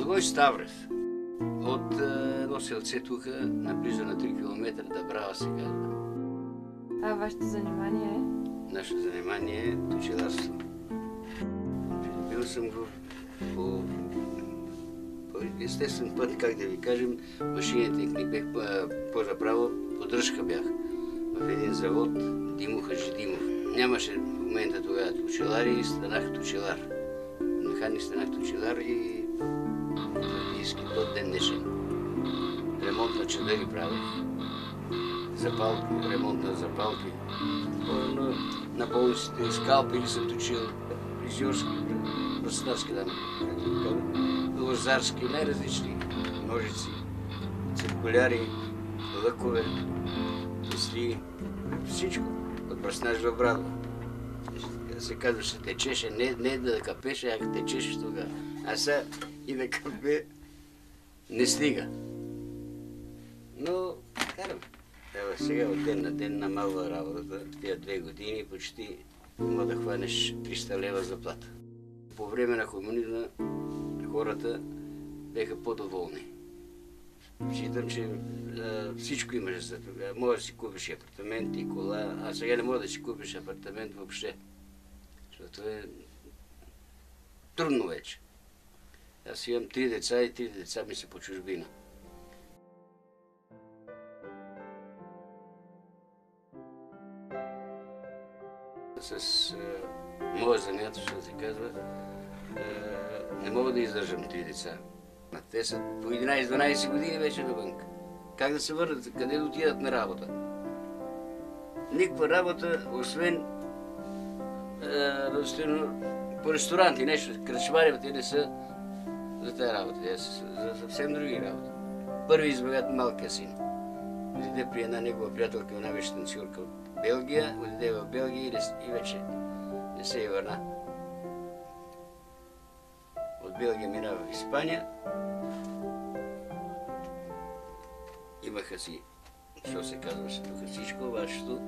Славой Ставрев. От едно селце тук, наблизо на 3 км, Дъбрава се казва. А вашето занимание е? Нашето занимание е точиларство. Бил съм по естествен път, как да ви кажем, машинен техник бях, по-заправо поддръжка бях в един завод Димо Хаджидимов. Нямаше в момента тогава точилари и станах точилар. Механик станах точилар и практически до ден днешен. Ремонт на чадъри правих, запалки, ремонт на запалки. На болниците скалпели съм точил, фризьорски, връстарски, лозарски, най-различни ножици, циркуляри, лъкове, тесли, всичко. От бръснаж до брадва. Се казваше, течеше, не да капеше, а течеше тогава. А сега и да капе не стига. Но карам. Ева сега от ден на ден намалва работата. Тия 2 години почти мога да хванеш 300 лева заплата. По време на комунизма хората бяха по-доволни. Считам, че всичко имаше за това. Може да си купиш апартамент и кола, а сега не може да си купиш апартамент въобще. Защото е трудно вече. Аз имам 3 деца и 3 деца ми са по чужбина. С моя занятост, се казва, не мога да издържам 3 деца. Те са по 11-12 години вече навън. Как да се върнат? Къде да отидат на работа? Никаква работа, освен по ресторанти, нещо. Кръчмарите те не са за тази работа, те са за съвсем други работи. Първи избегат малкия син. Отиде при една негова приятелка, една беше танцорка от Белгия, отиде в Белгия и вече не се е върна. От Белгия мина в Испания. Имаха си, що се казваше тук всичко, вашето.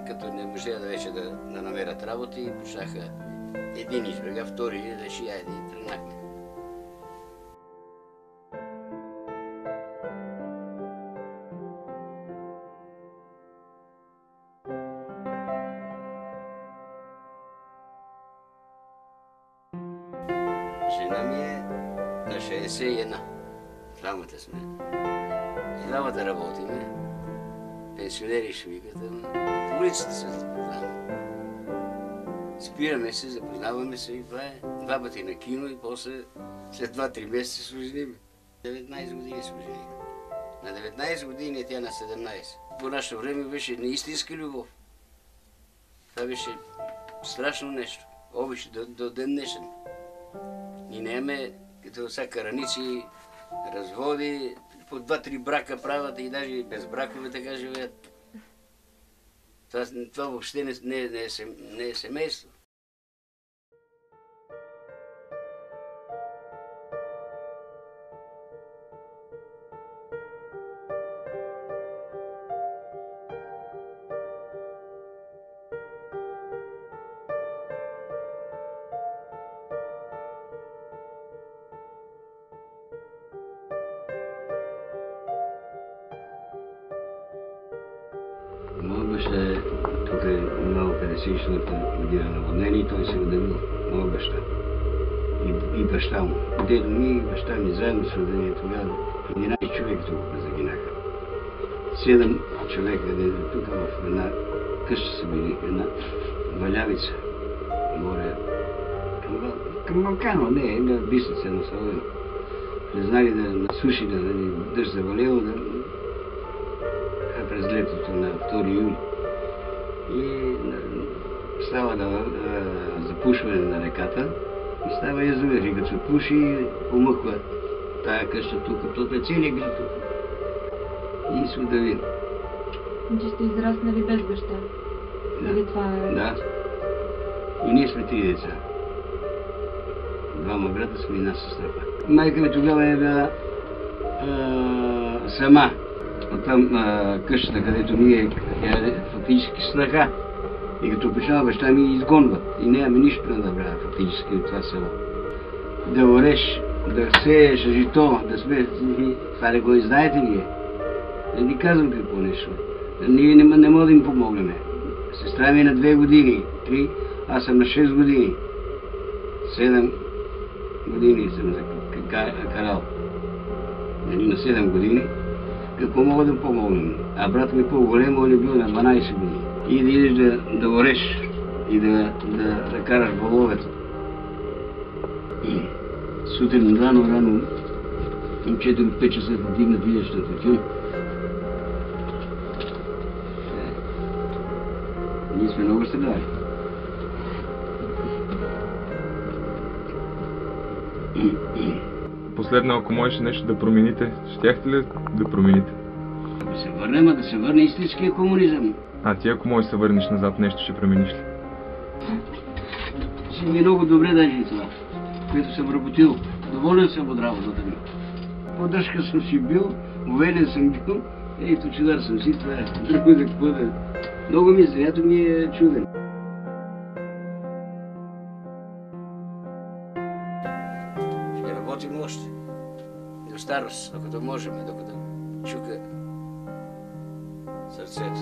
Като не можеха да вече да намерят работа и почнаха един избега, втори реши, айде и тръгнахме. Жена ми е на 61. Двамата сме. И двамата работиме. Пенсионери ще викат, ама по улицата се запознаваме. Спираме се, запознаваме се и това е 2 пъти на кино и после след 2-3 месеца се оженим. 19 години се оженим. На 19 години е тя на 17. По наше време беше неистинска любов. Това беше страшно нещо. Обич до ден днешен. И нямаме като са караници, разводи, по 2-3 брака правят и даже и без бракове така живеят. Това въобще не е семейство. Моя баща тук е имал 50-та година наводнение и той се отделил, моя баща. И баща му. Дедо ми и баща ми заедно се отделили тогава. 11 човека тук загинаха. 7 човека, дедо тук в една къща са били, една валявица. Море към Балкано, не, на Бисница, на Салон. Не знали да насуши, да дъжд завалило, през летото на 2 юли. И става запушване на реката и става язовир. И като се пуши, умъква тая къща тук, тут е целият град тук. И се удави. Че сте израснали без баща? Да. Или това е... Да. И ние сме 3 деца. 2 брата сме и една сестра. Майка ми тогава е била сама. Оттам къщата, където ние фактически снаха. И като почнава баща ми изгонват. И нямаме нищо да направя фактически от това село. Да ореш да сееш жито, да сме... Това не го знаете вие. Не ви казвам какво нещо. Ние не можем да им помогнем. Сестра ми е на 2 години, 3, аз съм на 6 години. 7 години съм карал. Нали, на 7 години. Какво мога да помогнем? А брат ми е по-голем, он е бил на 12 години. И да идеш да ореш и да караш воловете. Сутрин рано, към 4-5 часа да дигнат видиш на тютюн. Ние сме много страдали. Последно, ако можеше нещо да промените, щяхте ли да промените? Да се върнем, а да се върне истинския комунизъм. А ти ако можеш да се върнеш назад, нещо ще промениш ли? Си ми е много добре даже и това, което съм работил. Доволен съм от работата ми. Поддръжка съм си бил, уверен съм бил, ето чудар съм си, това е друго за какво да... Много ми зрято ми е чуден. Ще работим още. До старост, ако да можем, докато чука сърцето.